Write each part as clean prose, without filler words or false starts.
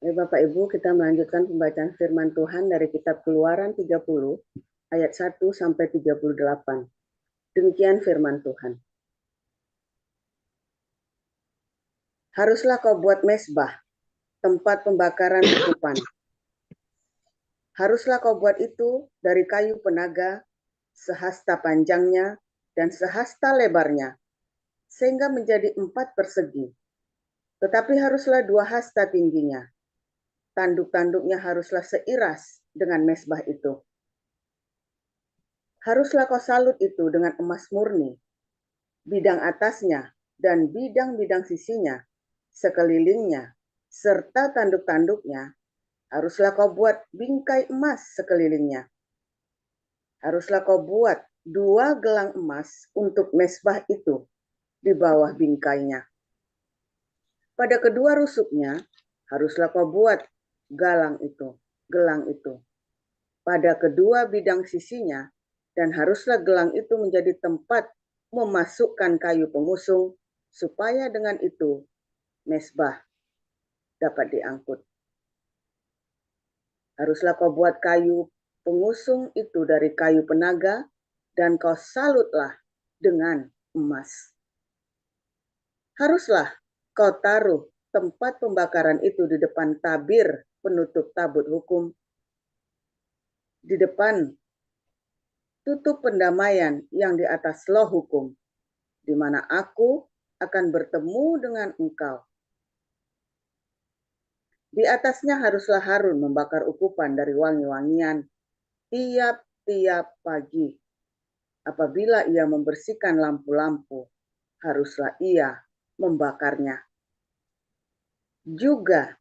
Bapak Ibu, kita melanjutkan pembacaan firman Tuhan dari kitab Keluaran 30 ayat 1 sampai 38. Demikian firman Tuhan. Haruslah kau buat mezbah, tempat pembakaran ukupan. Haruslah kau buat itu dari kayu penaga, sehasta panjangnya dan sehasta lebarnya, sehingga menjadi 4 persegi. Tetapi haruslah 2 hasta tingginya. Tanduk-tanduknya haruslah seiras dengan mezbah itu. Haruslah kau salut itu dengan emas murni, bidang atasnya dan bidang-bidang sisinya, sekelilingnya, serta tanduk-tanduknya, haruslah kau buat bingkai emas sekelilingnya. Haruslah kau buat 2 gelang emas untuk mezbah itu di bawah bingkainya. Pada kedua rusuknya, haruslah kau buat gelang itu. Pada kedua bidang sisinya, dan haruslah gelang itu menjadi tempat memasukkan kayu pengusung, supaya dengan itu mezbah dapat diangkut. Haruslah kau buat kayu pengusung itu dari kayu penaga, dan kau salutlah dengan emas. Haruslah kau taruh tempat pembakaran itu di depan tabir penutup tabut hukum, di depan tutup pendamaian yang di atas loh hukum, di mana aku akan bertemu dengan engkau. Di atasnya haruslah Harun membakar ukupan dari wangi-wangian tiap-tiap pagi. Apabila ia membersihkan lampu-lampu, haruslah ia membakarnya. Juga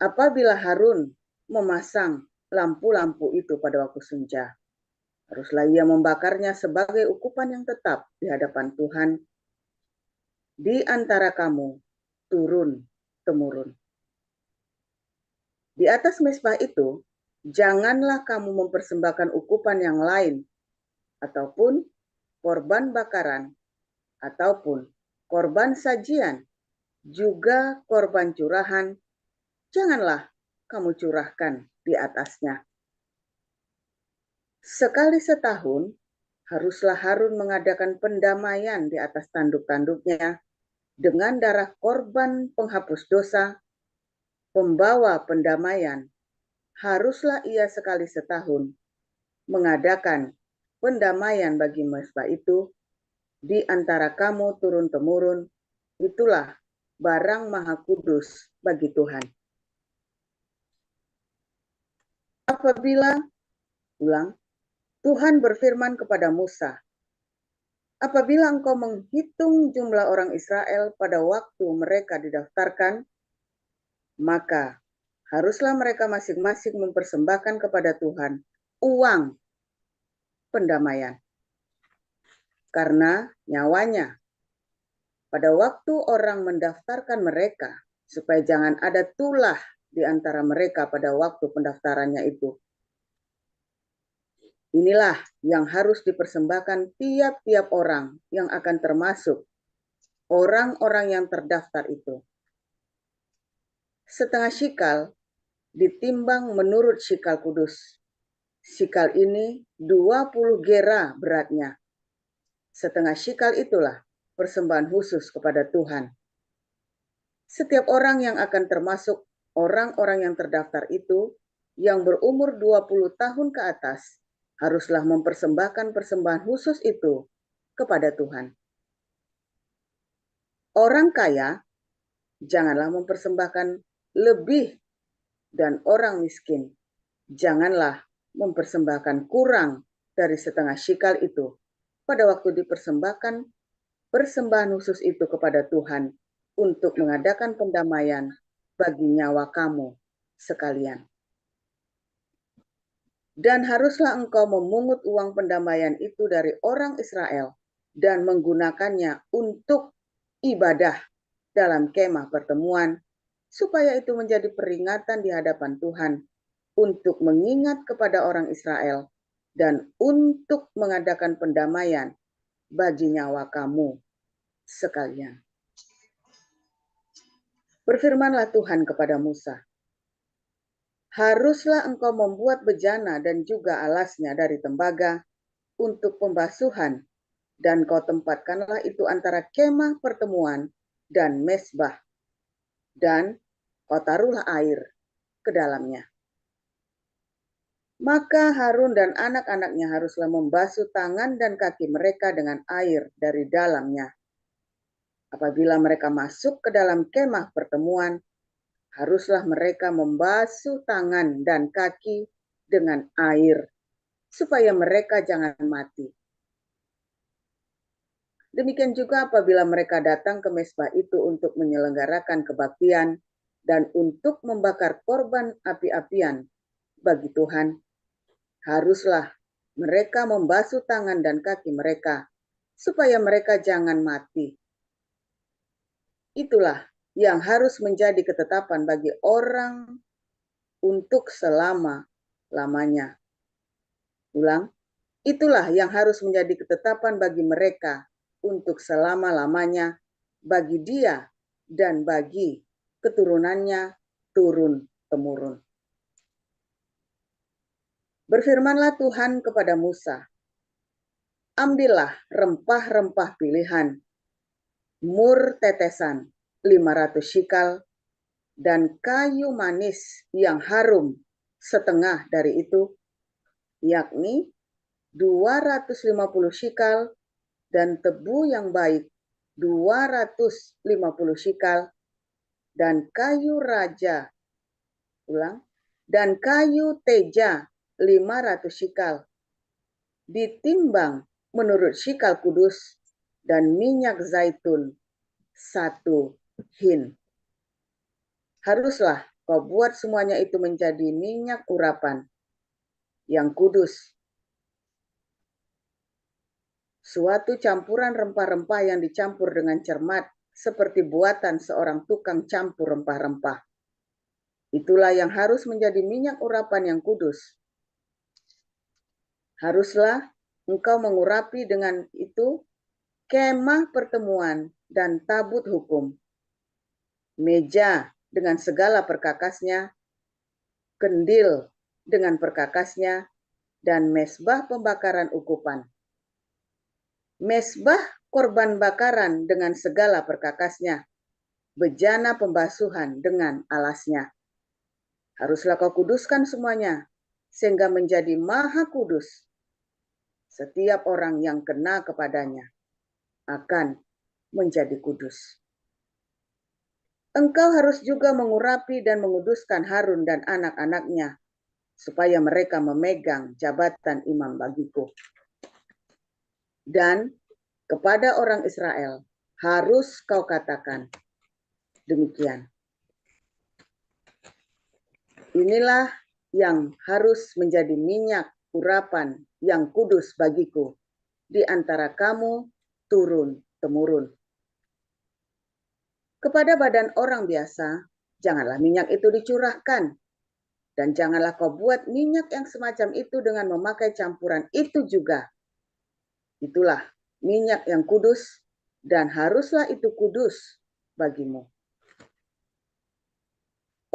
apabila Harun memasang lampu-lampu itu pada waktu senja, haruslah ia membakarnya sebagai ukupan yang tetap di hadapan Tuhan di antara kamu turun-temurun. Di atas mezbah itu, janganlah kamu mempersembahkan ukupan yang lain, ataupun korban bakaran, ataupun korban sajian, juga korban curahan, janganlah kamu curahkan di atasnya. Sekali setahun, haruslah Harun mengadakan pendamaian di atas tanduk-tanduknya dengan darah korban penghapus dosa, pembawa pendamaian. Haruslah ia sekali setahun mengadakan pendamaian bagi mezbah itu di antara kamu turun-temurun. Itulah barang maha kudus bagi Tuhan. Apabila Tuhan berfirman kepada Musa, apabila engkau menghitung jumlah orang Israel pada waktu mereka didaftarkan, maka haruslah mereka masing-masing mempersembahkan kepada Tuhan uang pendamaian. Karena nyawanya, pada waktu orang mendaftarkan mereka, supaya jangan ada tulah di antara mereka pada waktu pendaftarannya itu. Inilah yang harus dipersembahkan tiap-tiap orang yang akan termasuk orang-orang yang terdaftar itu. Setengah shikal ditimbang menurut shikal kudus. Shikal ini 20 gera beratnya. Setengah shikal itulah persembahan khusus kepada Tuhan. Setiap orang yang akan termasuk orang-orang yang terdaftar itu, yang berumur 20 tahun ke atas, haruslah mempersembahkan persembahan khusus itu kepada Tuhan. Orang kaya janganlah mempersembahkan lebih, dan orang miskin janganlah mempersembahkan kurang dari setengah shikal itu pada waktu dipersembahkan persembahan khusus itu kepada Tuhan untuk mengadakan pendamaian bagi nyawa kamu sekalian. Dan haruslah engkau memungut uang pendamaian itu dari orang Israel dan menggunakannya untuk ibadah dalam kemah pertemuan, supaya itu menjadi peringatan di hadapan Tuhan untuk mengingat kepada orang Israel dan untuk mengadakan pendamaian bagi nyawa kamu sekalian. Berfirmanlah Tuhan kepada Musa, haruslah engkau membuat bejana dan juga alasnya dari tembaga untuk pembasuhan, dan kau tempatkanlah itu antara kemah pertemuan dan mezbah, dan kau taruhlah air ke dalamnya. Maka Harun dan anak-anaknya haruslah membasuh tangan dan kaki mereka dengan air dari dalamnya. Apabila mereka masuk ke dalam kemah pertemuan, haruslah mereka membasuh tangan dan kaki dengan air, supaya mereka jangan mati. Demikian juga apabila mereka datang ke mezbah itu untuk menyelenggarakan kebaktian dan untuk membakar korban api-apian bagi Tuhan, haruslah mereka membasuh tangan dan kaki mereka, supaya mereka jangan mati. Itulah yang harus menjadi ketetapan bagi orang untuk selama-lamanya. Ulang, itulah yang harus menjadi ketetapan bagi mereka untuk selama-lamanya, bagi dia dan bagi keturunannya turun-temurun. Berfirmanlah Tuhan kepada Musa, ambillah rempah-rempah pilihan, mur tetesan 500 shikal, dan kayu manis yang harum setengah dari itu, yakni 250 shikal, dan tebu yang baik 250 shikal, dan kayu raja, dan kayu teja 500 shikal, ditimbang menurut shikal kudus, dan minyak zaitun 1 hin. Haruslah kau buat semuanya itu menjadi minyak urapan yang kudus, suatu campuran rempah-rempah yang dicampur dengan cermat, seperti buatan seorang tukang campur rempah-rempah. Itulah yang harus menjadi minyak urapan yang kudus. Haruslah engkau mengurapi dengan itu kemah pertemuan dan tabut hukum, meja dengan segala perkakasnya, kendil dengan perkakasnya, dan mezbah pembakaran ukupan. Mezbah korban bakaran dengan segala perkakasnya, bejana pembasuhan dengan alasnya. Haruslah kau kuduskan semuanya, sehingga menjadi maha kudus. Setiap orang yang kena kepadanya akan menjadi kudus. Engkau harus juga mengurapi dan menguduskan Harun dan anak-anaknya, supaya mereka memegang jabatan imam bagiku. Dan kepada orang Israel harus kau katakan demikian. Inilah yang harus menjadi minyak urapan yang kudus bagiku di antara kamu turun-temurun. Kepada badan orang biasa, janganlah minyak itu dicurahkan, dan janganlah kau buat minyak yang semacam itu dengan memakai campuran itu juga. Itulah minyak yang kudus, dan haruslah itu kudus bagimu.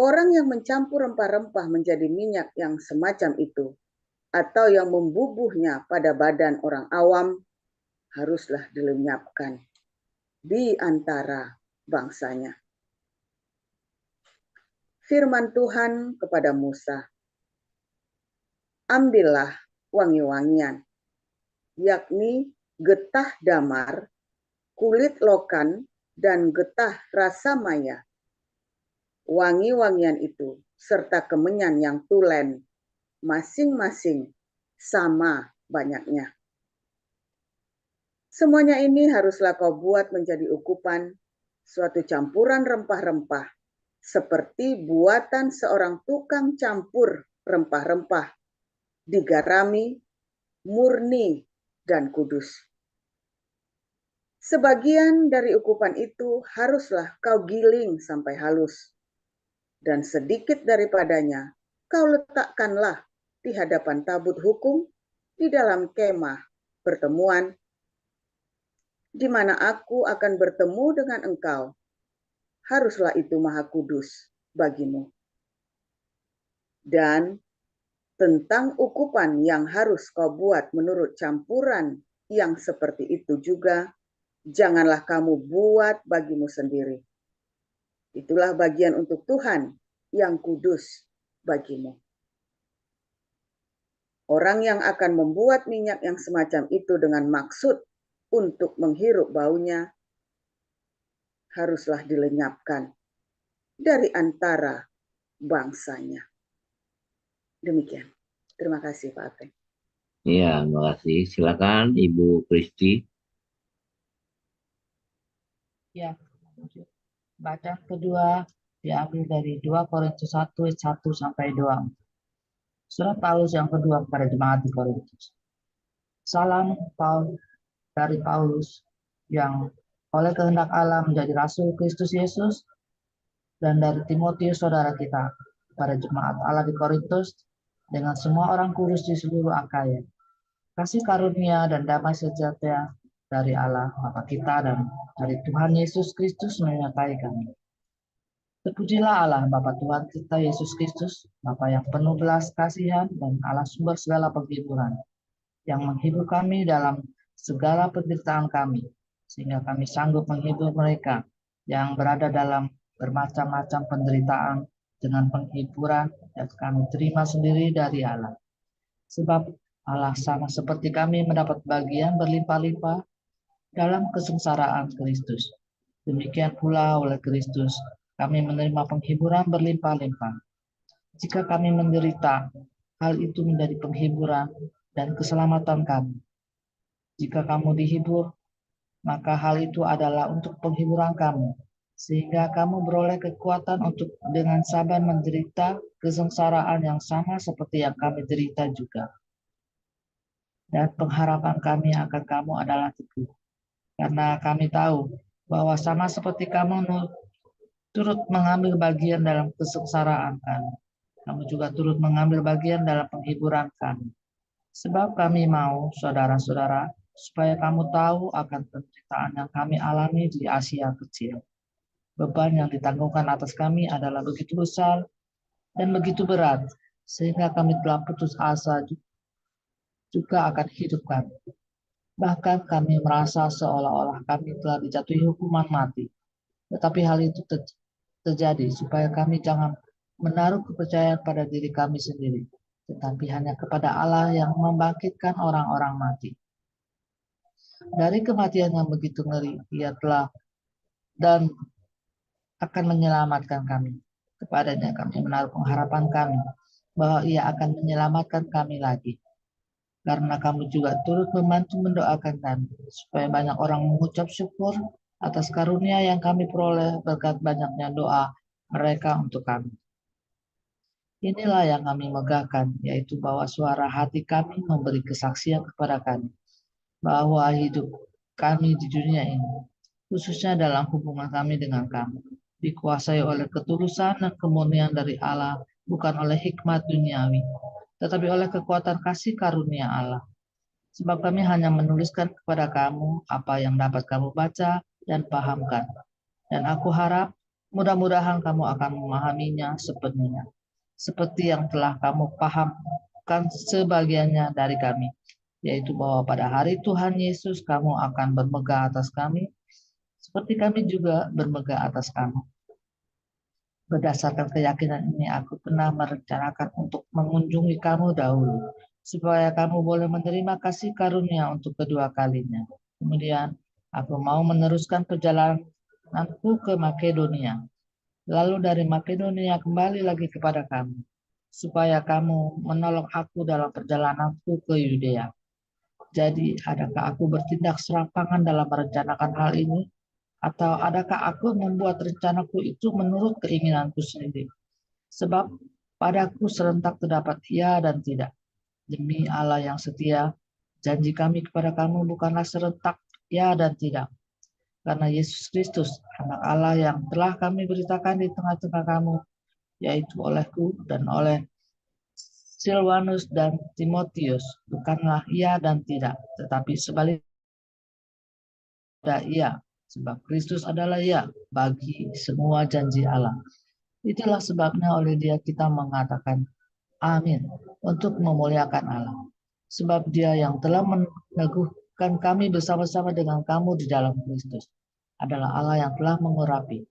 Orang yang mencampur rempah-rempah menjadi minyak yang semacam itu, atau yang membubuhnya pada badan orang awam, haruslah dilenyapkan di antara bangsanya. Firman Tuhan kepada Musa, ambillah wangi-wangian, yakni getah damar, kulit lokan, dan getah rasa maya. Wangi-wangian itu serta kemenyan yang tulen, masing-masing sama banyaknya. Semuanya ini haruslah kau buat menjadi ukupan, suatu campuran rempah-rempah, seperti buatan seorang tukang campur rempah-rempah, digarami, murni, dan kudus. Sebagian dari ukupan itu haruslah kau giling sampai halus, dan sedikit daripadanya kau letakkanlah di hadapan tabut hukum di dalam kemah pertemuan, di mana aku akan bertemu dengan engkau. haruslah itu maha kudus bagimu. Dan tentang ukupan yang harus kau buat menurut campuran yang seperti itu juga, janganlah kamu buat bagimu sendiri. Itulah bagian untuk Tuhan yang kudus bagimu. Orang yang akan membuat minyak yang semacam itu dengan maksud untuk menghirup baunya, haruslah dilenyapkan dari antara bangsanya. Demikian. Terima kasih Pak Apeng. Iya, terima kasih. Silakan Ibu Kristi. Ya, bacaan kedua diambil dari 2 Korintus 1 ayat 1 sampai 2. Surat Paulus yang kedua kepada jemaat di Korintus. Salam dari Paulus yang oleh kehendak Allah menjadi rasul Kristus Yesus, dan dari Timotius saudara kita pada jemaat Allah di Korintus dengan semua orang kudus di seluruh Akaya. Kasih karunia dan damai sejahtera dari Allah Bapa kita dan dari Tuhan Yesus Kristus menyertai kami. Terpujilah Allah Bapa Tuhan kita Yesus Kristus, Bapa yang penuh belas kasihan dan Allah sumber segala penghiburan, yang menghibur kami dalam segala penderitaan kami, sehingga kami sanggup menghibur mereka yang berada dalam bermacam-macam penderitaan dengan penghiburan yang kami terima sendiri dari Allah. Sebab Allah sama seperti kami mendapat bagian berlimpah-limpah dalam kesengsaraan Kristus. Demikian pula oleh Kristus kami menerima penghiburan berlimpah-limpah. Jika kami menderita, hal itu menjadi penghiburan dan keselamatan kami. Jika kamu dihibur, maka hal itu adalah untuk penghiburan kamu, sehingga kamu beroleh kekuatan untuk dengan sabar menderita kesengsaraan yang sama seperti yang kami derita juga. Dan pengharapan kami akan kamu adalah teguh, karena kami tahu bahwa sama seperti kamu turut mengambil bagian dalam kesengsaraan kami, kamu juga turut mengambil bagian dalam penghiburan kami. Sebab kami mau, saudara-saudara, supaya kamu tahu akan penderitaan yang kami alami di Asia Kecil. Beban yang ditanggungkan atas kami adalah begitu besar dan begitu berat, sehingga kami telah putus asa juga akan hidup kami. Bahkan kami merasa seolah-olah kami telah dijatuhi hukuman mati. Tetapi hal itu terjadi supaya kami jangan menaruh kepercayaan pada diri kami sendiri, tetapi hanya kepada Allah yang membangkitkan orang-orang mati. Dari kematian yang begitu ngeri, Ia telah dan akan menyelamatkan kami. Kepadanya kami menaruh pengharapan kami bahwa Ia akan menyelamatkan kami lagi. Karena kamu juga turut membantu mendoakan kami, supaya banyak orang mengucap syukur atas karunia yang kami peroleh berkat banyaknya doa mereka untuk kami. Inilah yang kami megahkan, yaitu bahwa suara hati kami memberi kesaksian kepada kami, bahwa hidup kami di dunia ini, khususnya dalam hubungan kami dengan kamu, dikuasai oleh ketulusan dan kemurnian dari Allah, bukan oleh hikmat duniawi, tetapi oleh kekuatan kasih karunia Allah. Sebab kami hanya menuliskan kepada kamu apa yang dapat kamu baca dan pahamkan. Dan aku harap mudah-mudahan kamu akan memahaminya sepenuhnya, seperti yang telah kamu pahamkan sebagiannya dari kami, yaitu bahwa pada hari Tuhan Yesus kamu akan bermegah atas kami, seperti kami juga bermegah atas kamu. Berdasarkan keyakinan ini, aku pernah merencanakan untuk mengunjungi kamu dahulu, supaya kamu boleh menerima kasih karunia untuk kedua kalinya. Kemudian, aku mau meneruskan perjalananku ke Makedonia, lalu dari Makedonia kembali lagi kepada kamu, supaya kamu menolong aku dalam perjalananku ke Yudea. Jadi, adakah aku bertindak serampangan dalam merencanakan hal ini? Atau adakah aku membuat rencanaku itu menurut keinginanku sendiri? Sebab padaku serentak terdapat ya dan tidak. Demi Allah yang setia, janji kami kepada kamu bukanlah serentak ya dan tidak. Karena Yesus Kristus, anak Allah yang telah kami beritakan di tengah-tengah kamu, yaitu olehku dan oleh Silwanus dan Timotius, bukanlah iya dan tidak, tetapi sebaliknya iya, Sebab Kristus adalah ya bagi semua janji Allah. Itulah sebabnya oleh Dia kita mengatakan amin untuk memuliakan Allah. Sebab Dia yang telah meneguhkan kami bersama-sama dengan kamu di dalam Kristus adalah Allah yang telah mengurapi,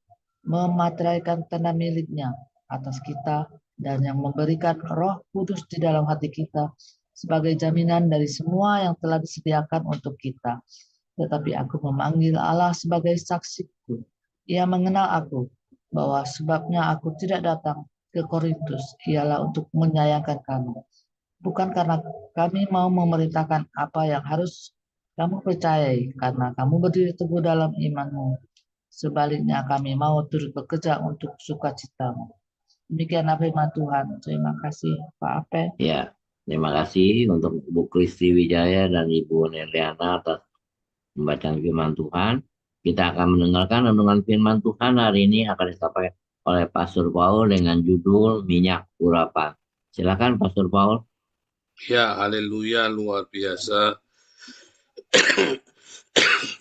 memateraikan tanda miliknya atas kita dan yang memberikan Roh Kudus di dalam hati kita sebagai jaminan dari semua yang telah disediakan untuk kita. Tetapi aku memanggil Allah sebagai saksiku. Ia mengenal aku, bahwa sebabnya aku tidak datang ke Korintus ialah untuk menyayangkan kamu. Bukan karena kami mau memerintahkan apa yang harus kamu percayai, karena kamu berdiri teguh dalam imanmu. Sebaliknya kami mau turut bekerja untuk sukacitamu. Demikian firman Tuhan. Terima kasih Pak Ape. Ya, terima kasih untuk Bu Kristi Wijaya dan Ibu Neliana atas pembacaan firman Tuhan. Kita akan mendengarkan renungan firman Tuhan hari ini akan disampaikan oleh Pastor Paul dengan judul Minyak Urapan. Silakan Pastor Paul. Ya, haleluya, luar biasa.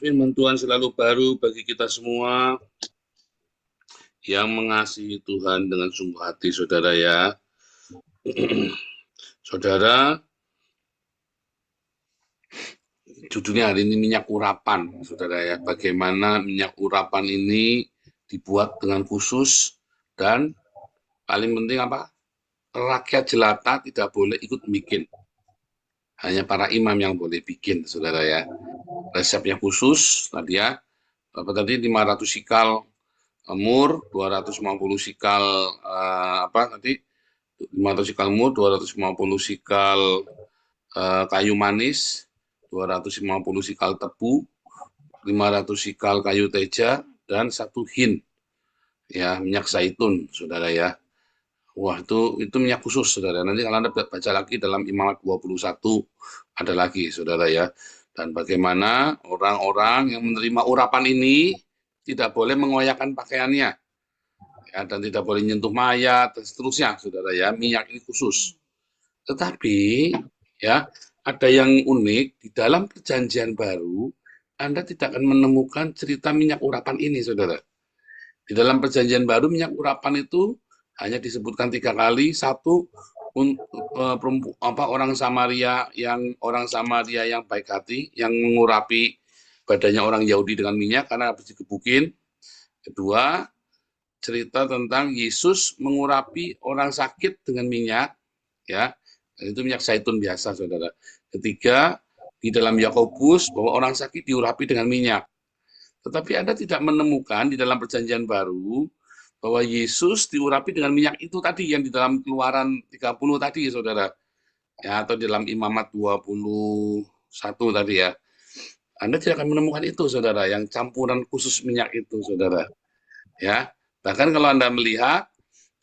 Firman Tuhan selalu baru bagi kita semua yang mengasihi Tuhan dengan sungguh hati, saudara ya. Saudara, judulnya hari ini minyak urapan, saudara ya. Bagaimana minyak urapan ini dibuat dengan khusus dan paling penting apa? Rakyat jelata tidak boleh ikut bikin. Hanya para imam yang boleh bikin, saudara ya. Resepnya khusus, tadi ya. Apa tadi 500 sikal mur, 250 sikal 500 sikal mur, 250 sikal kayu manis, 250 sikal tebu, 500 sikal kayu teja, dan 1 hin. Ya, minyak zaitun, saudara ya. Wah, itu minyak khusus, saudara. Nanti kalau Anda baca lagi dalam Imamat 21, ada lagi, saudara ya. Dan bagaimana orang-orang yang menerima urapan ini tidak boleh mengoyakkan pakaiannya. Ya, dan tidak boleh nyentuh mayat, dan seterusnya, saudara ya. Minyak ini khusus. Tetapi, ya, ada yang unik, di dalam perjanjian baru, Anda tidak akan menemukan cerita minyak urapan ini, saudara. Di dalam perjanjian baru, minyak urapan itu hanya disebutkan 3 kali. Satu, orang Samaria yang baik hati, yang mengurapi badannya orang Yahudi dengan minyak karena habis digebukin. Kedua, cerita tentang Yesus mengurapi orang sakit dengan minyak, ya, itu minyak zaitun biasa, saudara. Ketiga, di dalam Yakobus bahwa orang sakit diurapi dengan minyak. Tetapi Anda tidak menemukan di dalam perjanjian baru bahwa Yesus diurapi dengan minyak itu tadi yang di dalam Keluaran 30 tadi, saudara. Ya, atau di dalam Imamat 21 tadi ya. Anda tidak akan menemukan itu, saudara, yang campuran khusus minyak itu, saudara. Ya, bahkan kalau Anda melihat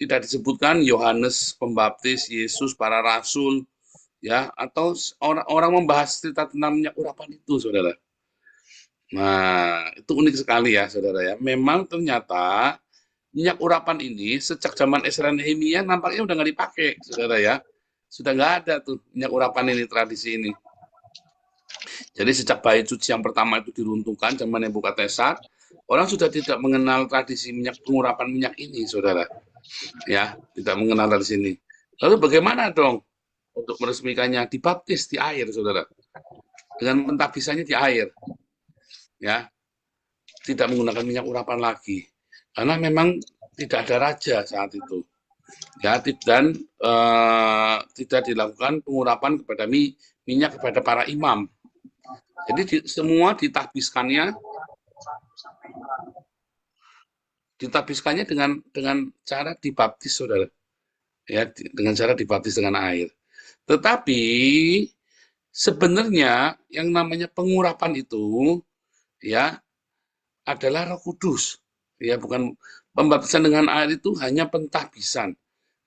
tidak disebutkan Yohanes Pembaptis, Yesus, para rasul, ya, atau orang membahas cerita tentang minyak urapan itu, saudara. Nah, itu unik sekali ya, saudara ya. Memang ternyata minyak urapan ini sejak zaman Esra Nehemia nampaknya udah nggak dipakai, saudara ya. Sudah nggak ada tuh minyak urapan ini, tradisi ini. Jadi sejak bait suci yang pertama itu diruntuhkan zaman Nebukadnezar, orang sudah tidak mengenal tradisi pengurapan minyak ini, saudara. Ya, tidak mengenal tradisi ini. Lalu bagaimana dong untuk meresmikannya? Dibaptis di air, saudara. Dengan pentabisannya di air. Ya, tidak menggunakan minyak urapan lagi. Karena memang tidak ada raja saat itu, ya, dan tidak dilakukan pengurapan kepada minyak kepada para imam. Jadi semua ditabiskannya dengan cara dibaptis, saudara, ya, dengan cara dibaptis dengan air. Tetapi sebenarnya yang namanya pengurapan itu, ya, adalah Roh Kudus. Ya, bukan pembaptisan dengan air itu hanya pentahbisan,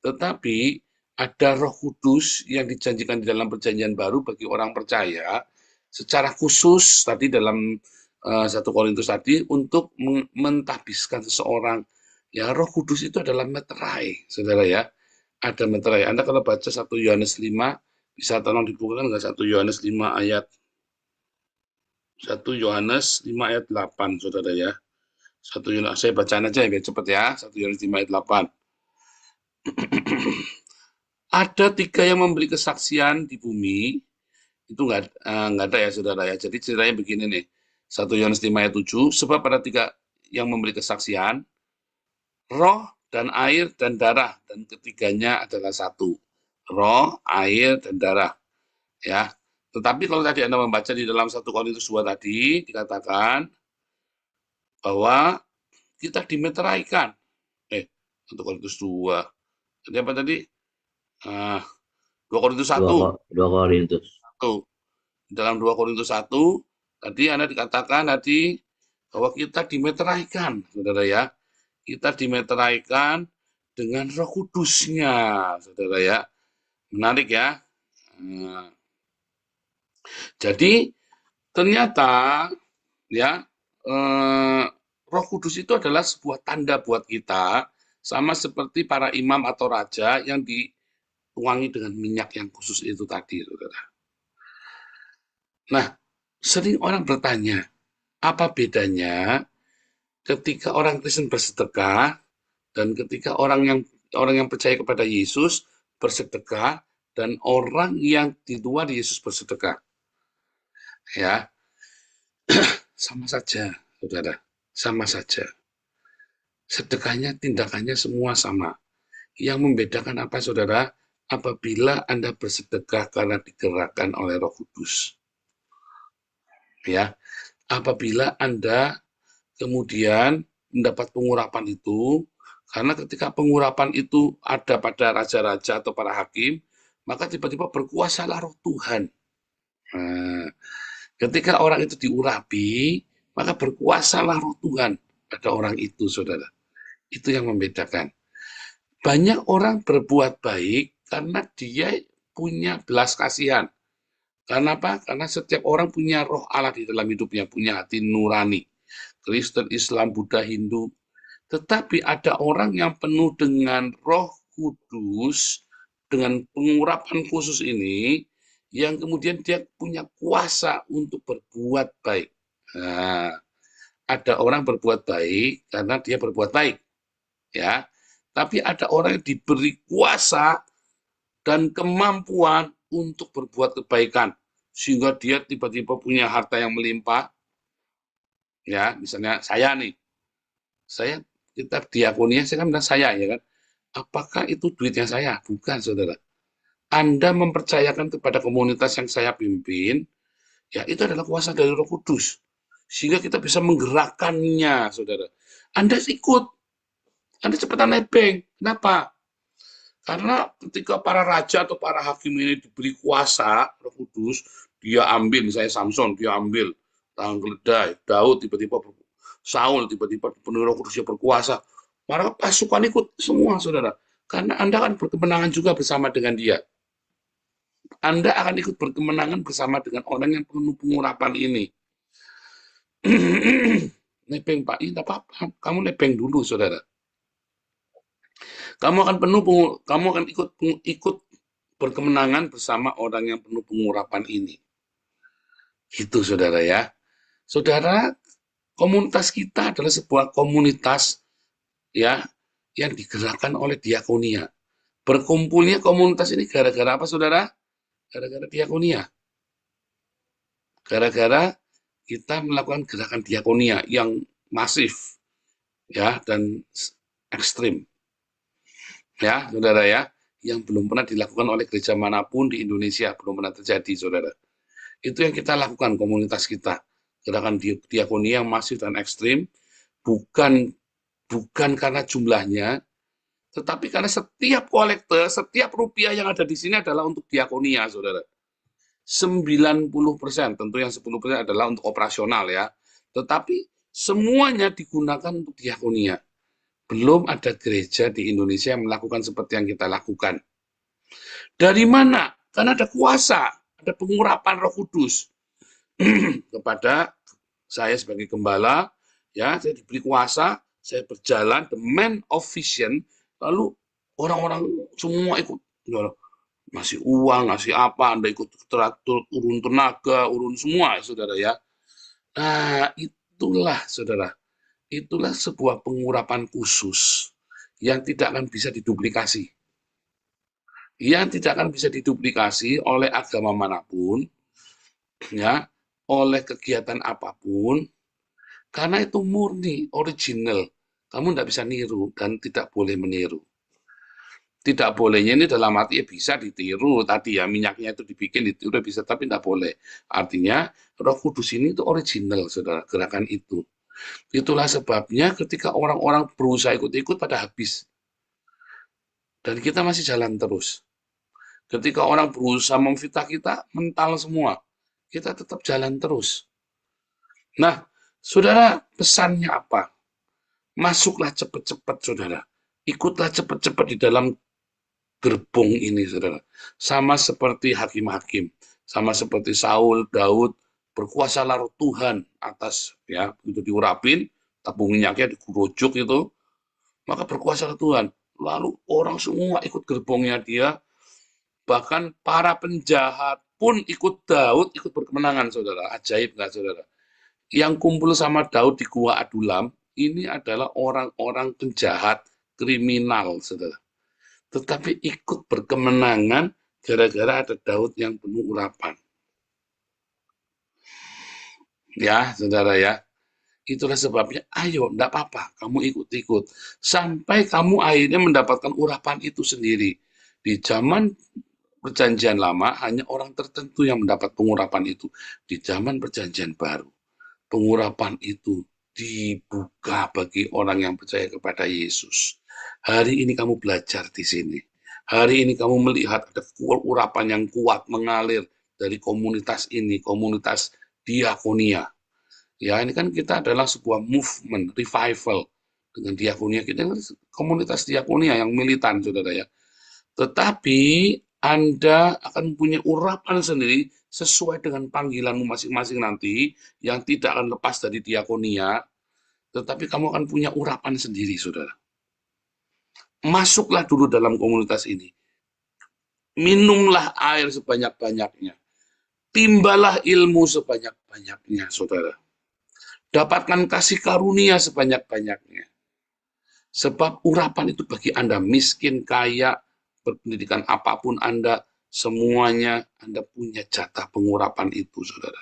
tetapi ada Roh Kudus yang dijanjikan di dalam perjanjian baru bagi orang percaya secara khusus tadi dalam 1 Korintus tadi untuk mentahbiskan seseorang. Ya, Roh Kudus itu adalah meterai, saudara ya. Ada meterai. Anda kalau baca 1 Yohanes 5, bisa tolong dibukakan nggak 1 Yohanes 5 ayat 1 Yohanes 5 ayat 8, saudara ya. 1 Yohanes, saya bacaan aja ya, biar cepat ya. 1 Yohanes 5 ayat 8. Ada 3 yang memberi kesaksian di bumi, itu nggak ada ya, saudara ya. Jadi ceritanya begini nih. 1 Yohanes 5 ayat 7, sebab ada 3 yang memberi kesaksian, roh dan air dan darah, dan ketiganya adalah satu. Roh, air, dan darah. Ya. Tetapi kalau tadi Anda membaca di dalam 1 Korintus 2 tadi, dikatakan bahwa kita dimeteraikan. 1 Korintus 2. Jadi apa tadi? 2 Korintus 1. 2 Korintus. Dalam 2 Korintus 1, tadi Anda dikatakan tadi bahwa kita dimeteraikan, saudara ya. Kita dimeteraikan dengan Roh Kudusnya, saudara ya. Menarik ya. Jadi ternyata ya Roh Kudus itu adalah sebuah tanda buat kita, sama seperti para imam atau raja yang dituangi dengan minyak yang khusus itu tadi, saudara. Nah, sering orang bertanya, apa bedanya ketika orang Kristen bersedekah dan ketika orang yang percaya kepada Yesus bersedekah dan orang yang di luar Yesus bersedekah? Ya, sama saja, saudara, sama saja. Sedekahnya, tindakannya semua sama. Yang membedakan apa, saudara? Apabila Anda bersedekah karena digerakkan oleh Roh Kudus. Ya, apabila Anda kemudian mendapat pengurapan itu, karena ketika pengurapan itu ada pada raja-raja atau para hakim, maka tiba-tiba berkuasalah Roh Tuhan. Nah, ketika orang itu diurapi, maka berkuasalah Roh Tuhan pada orang itu, saudara. Itu yang membedakan. Banyak orang berbuat baik karena dia punya belas kasihan. Karena apa? Karena setiap orang punya roh Allah di dalam hidupnya, punya hati nurani. Kristen, Islam, Buddha, Hindu. Tetapi ada orang yang penuh dengan Roh Kudus, dengan pengurapan khusus ini, yang kemudian dia punya kuasa untuk berbuat baik. Nah, ada orang berbuat baik karena dia berbuat baik, ya. Tapi ada orang yang diberi kuasa dan kemampuan untuk berbuat kebaikan, sehingga dia tiba-tiba punya harta yang melimpah. Ya, misalnya saya nih, kita diakonia, saya kan bilang saya, ya kan. Apakah itu duitnya saya? Bukan, saudara. Anda mempercayakan kepada komunitas yang saya pimpin, ya itu adalah kuasa dari Roh Kudus. Sehingga kita bisa menggerakkannya, saudara. Anda ikut. Anda cepetan nebeng. Kenapa? Karena ketika para raja atau para hakim ini diberi kuasa Roh Kudus, dia ambil, misalnya Samson, dia ambil tangan keledai, Daud tiba-tiba, Saul tiba-tiba penuh Roh Kudus, dia berkuasa. Maka pasukan ikut semua, saudara. Karena Anda akan berkemenangan juga bersama dengan dia. Anda akan ikut berkemenangan bersama dengan orang yang penuh pengurapan ini. Nebeng, Pak, ini apa-apa. Kamu nebeng dulu, saudara. Kamu akan ikut berkemenangan bersama orang yang penuh pengurapan ini. Itu, saudara ya. Saudara, komunitas kita adalah sebuah komunitas ya yang digerakkan oleh diakonia. Berkumpulnya komunitas ini gara-gara apa, saudara? Gara-gara diakonia. Gara-gara kita melakukan gerakan diakonia yang masif ya dan ekstrim. Ya, saudara ya, yang belum pernah dilakukan oleh gereja manapun di Indonesia, belum pernah terjadi, saudara. Itu yang kita lakukan, komunitas kita. Gerakan diakonia yang masif dan ekstrim, bukan karena jumlahnya, tetapi karena setiap kolektor, setiap rupiah yang ada di sini adalah untuk diakonia, saudara. 90%, tentu yang 10% adalah untuk operasional ya. Tetapi semuanya digunakan untuk diakonia. Belum ada gereja di Indonesia yang melakukan seperti yang kita lakukan. Dari mana? Karena ada kuasa, ada pengurapan Roh Kudus kepada saya sebagai gembala, ya, saya diberi kuasa, saya berjalan, the man of vision, lalu orang-orang semua ikut, ngasih uang, ngasih apa, Anda ikut teratur, urun tenaga, urun semua, saudara ya. Nah, itulah saudara, itulah sebuah pengurapan khusus yang tidak akan bisa diduplikasi. Yang tidak akan bisa diduplikasi oleh agama manapun, ya, oleh kegiatan apapun, karena itu murni, original. Kamu tidak bisa niru dan tidak boleh meniru. Tidak bolehnya ini dalam arti ya bisa ditiru tadi ya, minyaknya itu dibikin itu udah bisa, tapi tidak boleh. Artinya Roh Kudus ini itu original, saudara, gerakan itu. Itulah sebabnya ketika orang-orang berusaha ikut-ikut pada habis. Dan kita masih jalan terus. Ketika orang berusaha memfitnah kita, mental semua. Kita tetap jalan terus. Nah, saudara, pesannya apa? Masuklah cepat-cepat, saudara. Ikutlah cepat-cepat di dalam gerbong ini, saudara. Sama seperti hakim-hakim. Sama seperti Saul, Daud, berkuasalah roh Tuhan atas, ya, itu diurapin, tabung minyaknya digurujuk itu, maka berkuasalah Tuhan. Lalu orang semua ikut gerbongnya dia, bahkan para penjahat pun ikut Daud, ikut berkemenangan, saudara. Ajaib nggak, saudara? Yang kumpul sama Daud di Gua Adulam, ini adalah orang-orang penjahat, kriminal, saudara. Tetapi ikut berkemenangan gara-gara ada Daud yang penuh urapan. Ya, saudara ya. Itulah sebabnya, ayo, enggak apa-apa, kamu ikut-ikut. Sampai kamu akhirnya mendapatkan urapan itu sendiri. Di zaman Perjanjian Lama, hanya orang tertentu yang mendapat pengurapan itu. Di zaman Perjanjian Baru, pengurapan itu dibuka bagi orang yang percaya kepada Yesus. Hari ini kamu belajar di sini. Hari ini kamu melihat ada urapan yang kuat mengalir dari komunitas ini, komunitas diakonia. Ya, ini kan kita adalah sebuah movement, revival dengan diakonia. Kita komunitas diakonia yang militan, saudara ya. Tetapi Anda akan punya urapan sendiri sesuai dengan panggilanmu masing-masing nanti, yang tidak akan lepas dari diakonia, tetapi kamu akan punya urapan sendiri, saudara. Masuklah dulu dalam komunitas ini. Minumlah air sebanyak-banyaknya. Timbalah ilmu sebanyak-banyaknya, saudara. Dapatkan kasih karunia sebanyak-banyaknya. Sebab urapan itu bagi Anda, miskin, kaya, berpendidikan apapun Anda, semuanya Anda punya jatah pengurapan itu, saudara.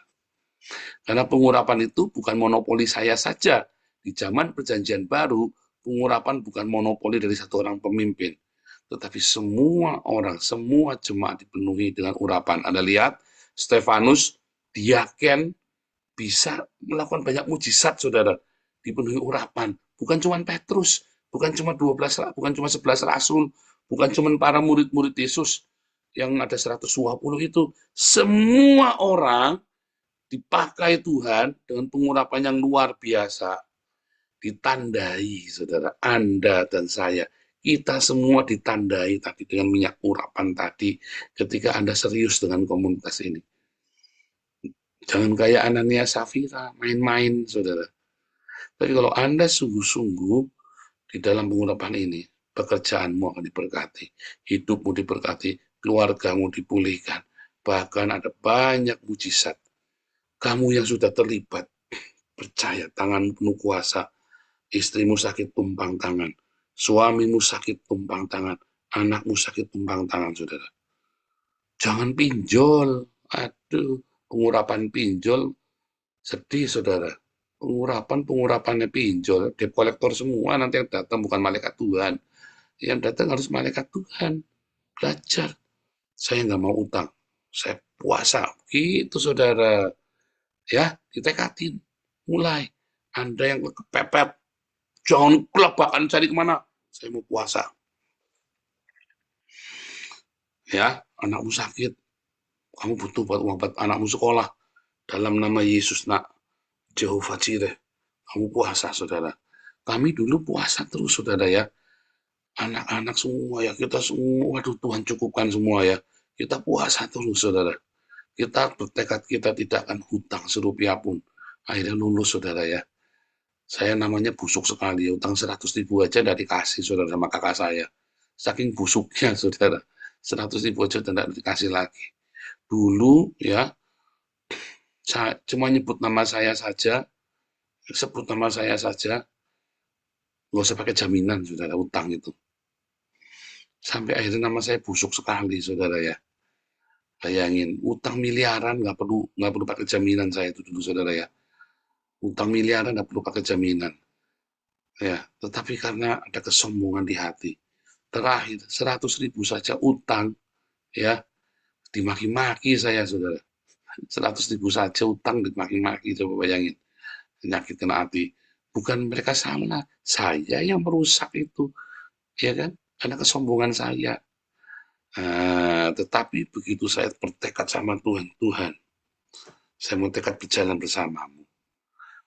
Karena pengurapan itu bukan monopoli saya saja. Di zaman Perjanjian Baru, pengurapan bukan monopoli dari satu orang pemimpin. Tetapi semua orang, semua jemaat dipenuhi dengan urapan. Anda lihat, Stefanus, diaken, bisa melakukan banyak mujizat, saudara, dipenuhi urapan. Bukan cuma Petrus, bukan cuma 11 rasul, bukan cuma para murid-murid Yesus yang ada 120 itu. Semua orang dipakai Tuhan dengan pengurapan yang luar biasa. Ditandai, saudara, Anda dan saya. Kita semua ditandai tadi dengan minyak urapan tadi ketika Anda serius dengan komunitas ini. Jangan kayak Anania Safira, main-main, saudara. Tapi kalau Anda sungguh-sungguh di dalam pengurapan ini, pekerjaanmu akan diberkati, hidupmu diberkati, keluargamu dipulihkan, bahkan ada banyak mujizat. Kamu yang sudah terlibat, percaya, tanganmu penuh kuasa, istrimu sakit tumpang tangan, suamimu sakit tumpang tangan, anakmu sakit tumpang tangan, saudara. Jangan pinjol, aduh, pengurapan pinjol, sedih, saudara. Pengurapannya pinjol, debt kolektor semua nanti yang datang bukan malaikat Tuhan. Yang datang harus malaikat Tuhan. Belajar. Saya nggak mau utang. Saya puasa. Gitu, saudara. Ya, ditekadin. Mulai. Anda yang kepepet, jangan kelabakan cari kemana. Saya mau puasa. Ya, anakmu sakit. Kamu butuh buat uang buat anakmu sekolah. Dalam nama Yesus, nak. Jehovah Jireh, kamu puasa, saudara. Kami dulu puasa terus, saudara ya. Anak-anak semua ya, kita semua, waduh Tuhan cukupkan semua ya. Kita puasa terus, saudara. Kita bertekad kita tidak akan hutang serupiah pun. Akhirnya lulus, saudara ya. Saya namanya busuk sekali, utang 100.000 aja tidak dikasih, saudara, sama kakak saya. Saking busuknya, saudara. 100.000 aja tidak dikasih lagi. Dulu ya, Cuma nyebut nama saya saja, sebut nama saya saja, nggak usah pakai jaminan, saudara, utang itu. Sampai akhirnya nama saya busuk sekali, saudara ya. Bayangin, utang miliaran nggak perlu pakai jaminan saya itu dulu, saudara ya. Utang miliaran nggak perlu pakai jaminan. Ya, tetapi karena ada kesombongan di hati. Terakhir, 100.000 saja utang, ya, dimaki-maki saya, saudara. 100.000 saja utang dimaki-maki, coba bayangin. Menyakitkan hati. Bukan mereka salah, saya yang merusak itu, ya kan? Karena kesombongan saya. Tetapi begitu saya bertekad sama Tuhan, Tuhan, saya mau tekad berjalan bersamamu.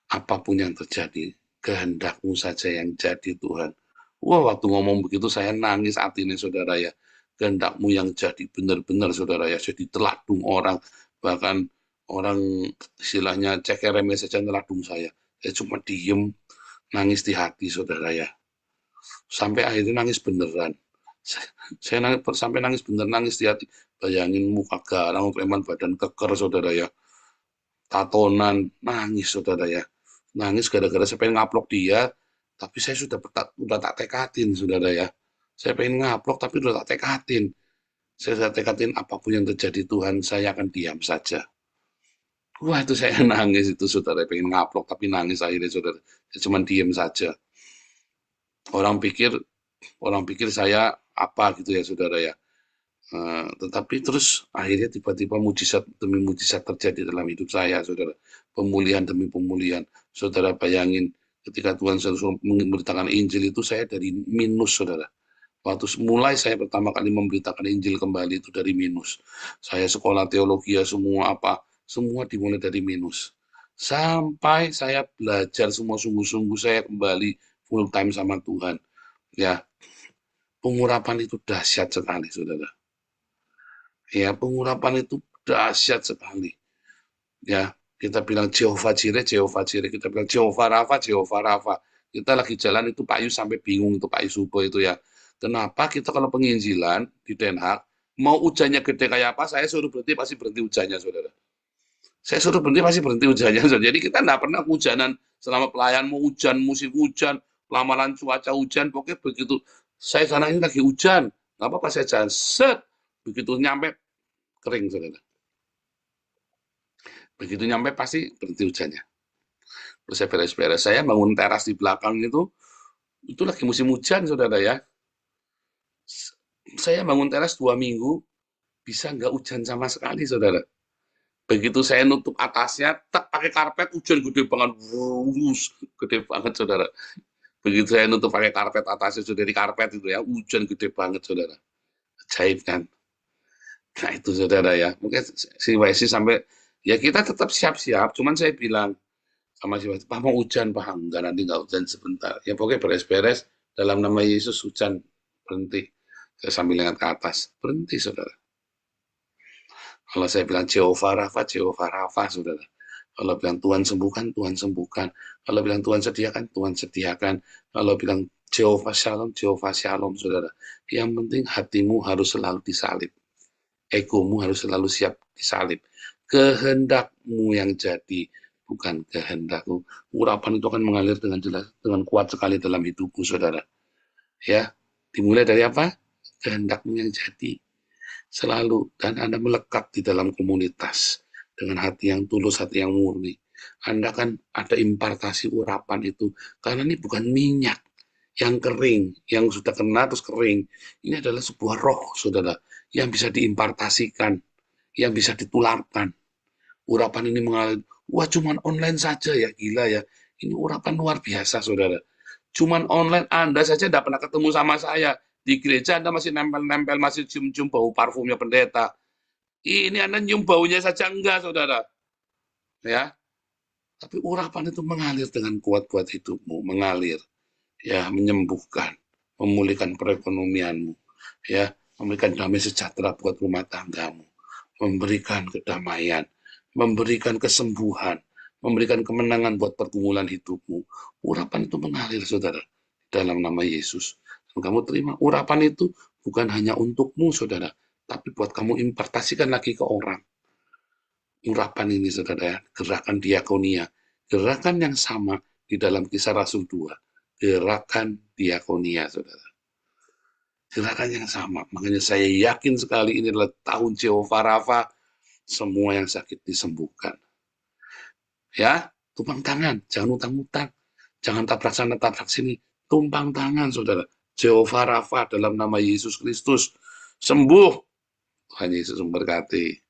Apapun yang terjadi, kehendakmu saja yang jadi, Tuhan. Wah, waktu ngomong begitu saya nangis hatinya, saudara ya. Kehendakmu yang jadi, benar-benar, saudara ya. Jadi teladung orang, bahkan orang istilahnya ceker remeh saja teladung saya. Saya cuma diem, nangis di hati, saudara ya. Sampai akhirnya nangis beneran. Saya nangis, sampai nangis bener, nangis di hati. Bayangin muka garang, preman, badan keker, saudara ya. Tatonan, nangis, saudara ya. Nangis gara-gara saya pengen ngaplok dia, tapi saya udah tak tekatin, saudara ya. Saya pengen ngaplok, tapi udah tak tekatin. Saya sudah tekatin apapun yang terjadi, Tuhan, saya akan diam saja. Wah, itu saya nangis itu, saudara. Pengen ngaplok, tapi nangis akhirnya, saudara. Saya cuma diam saja. Orang pikir saya apa gitu ya, saudara ya. Tetapi terus akhirnya tiba-tiba mujizat demi mujizat terjadi dalam hidup saya, saudara. Pemulihan demi pemulihan. Saudara bayangin, ketika Tuhan suruh memberitakan Injil itu, saya dari minus, saudara. Waktu mulai saya pertama kali memberitakan Injil kembali itu dari minus. Saya sekolah teologi semua dimulai dari minus. Sampai saya belajar semua sungguh-sungguh, saya kembali full time sama Tuhan. Ya, pengurapan itu dahsyat sekali, saudara. Ya, pengurapan itu dahsyat sekali. Ya, kita bilang Jehovah Jireh, kita bilang Jehovah Rafa. Kita lagi jalan itu Pak Yu sampai bingung itu Pak Yu Subo itu ya. Kenapa kita kalau penginjilan di Den Haag, mau hujannya gede kayak apa, saya suruh berhenti pasti berhenti hujannya, saudara. Saya suruh berhenti pasti berhenti hujannya, saudara. Jadi kita nggak pernah hujanan selama pelayan, mau hujan, musim hujan, lamaran cuaca hujan, pokoknya begitu. Saya sana ini lagi hujan, nggak apa-apa saya jalan, set, begitu nyampe kering, saudara. Begitu nyampe pasti berhenti hujannya. Terus saya beres-beres, saya bangun teras di belakang itu lagi musim hujan, saudara ya. Saya bangun teras 2 minggu, bisa nggak hujan sama sekali, saudara. Begitu saya nutup atasnya, tak pakai karpet, hujan gede banget, gede banget, saudara. Begitu saya nutup pakai karpet atasnya, sudah di karpet itu ya, hujan gede banget, saudara. Ajaib kan? Nah itu, saudara ya. Mungkin si Wesi sampai, ya kita tetap siap-siap, cuman saya bilang sama si Wesi, Pak mau hujan, Pak? Enggak, nanti nggak hujan sebentar. Ya pokoknya beres-beres, dalam nama Yesus hujan, berhenti. Saya sambil lihat ke atas, berhenti, saudara. Kalau saya bilang Jehovah Rafa, saudara. Kalau bilang Tuhan sembuhkan, Tuhan sembuhkan. Kalau bilang Tuhan sediakan, Tuhan sediakan. Kalau bilang Jehovah Shalom, saudara. Yang penting hatimu harus selalu disalib. Egomu harus selalu siap disalib. Kehendakmu yang jadi, bukan kehendakku. Urapan itu akan mengalir dengan jelas, dengan kuat sekali dalam hidupmu, saudara. Ya, dimulai dari apa? Kehendakmu yang jadi. Selalu, dan Anda melekat di dalam komunitas dengan hati yang tulus, hati yang murni. Anda kan ada impartasi urapan itu, karena ini bukan minyak yang kering, yang sudah kena terus kering. Ini adalah sebuah roh, saudara, yang bisa diimpartasikan, yang bisa ditularkan. Urapan ini mengalir, wah cuman online saja ya, gila ya. Ini urapan luar biasa, saudara. Cuman online, Anda saja tidak pernah ketemu sama saya. Di gereja Anda masih nempel-nempel, masih cium-cium bau parfumnya pendeta. Ini Anda nyium baunya saja enggak, saudara. Ya, tapi urapan itu mengalir dengan kuat buat hidupmu, mengalir. Ya, menyembuhkan, memulihkan perekonomianmu. Ya, memberikan damai sejahtera buat rumah tanggamu. Memberikan kedamaian, memberikan kesembuhan, memberikan kemenangan buat pergumulan hidupmu. Urapan itu mengalir, saudara, dalam nama Yesus. Dan kamu terima urapan itu bukan hanya untukmu, saudara, tapi buat kamu impartasikan lagi ke orang. urapan ini, saudara, gerakan diakonia, gerakan yang sama di dalam Kisah Rasul 2, gerakan diakonia, saudara. Gerakan yang sama, makanya saya yakin sekali ini adalah tahun Jehovah Rafa, semua yang sakit disembuhkan. Ya, tumpang tangan, jangan utang-utang, jangan tabrak sana, tabrak sini, tumpang tangan, saudara. Jehovah Rafa dalam nama Yesus Kristus, sembuh. Tuhan Yesus memberkati.